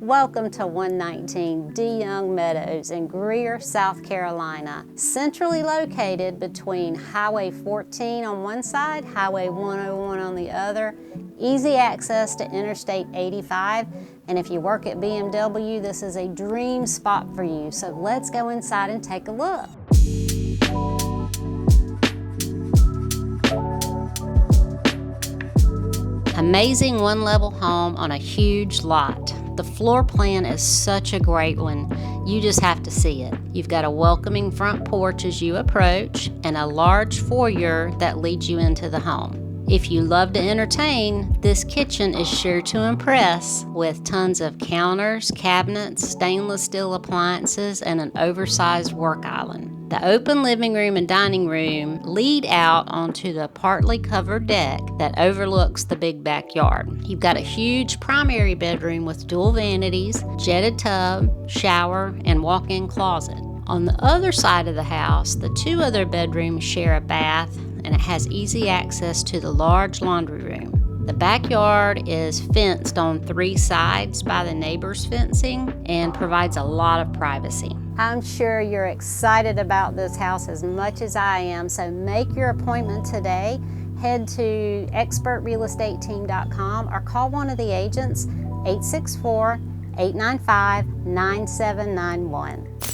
Welcome to 119 Deyoung Meadows in Greer, South Carolina. Centrally located between Highway 14 on one side, Highway 101 on the other, easy access to Interstate 85, and if you work at BMW, this is a dream spot for you. So let's go inside and take a look. Amazing one-level home on a huge lot. The floor plan is such a great one. You just have to see it. You've got a welcoming front porch as you approach and a large foyer that leads you into the home. If you love to entertain, this kitchen is sure to impress with tons of counters, cabinets, stainless steel appliances, and an oversized work island. The open living room and dining room lead out onto the partly covered deck that overlooks the big backyard. You've got a huge primary bedroom with dual vanities, jetted tub, shower, and walk-in closet. On the other side of the house, the two other bedrooms share a bath, and it has easy access to the large laundry room. The backyard is fenced on three sides by the neighbor's fencing and provides a lot of privacy. I'm sure you're excited about this house as much as I am, so make your appointment today. Head to expertrealestateteam.com or call one of the agents, 864-895-9791.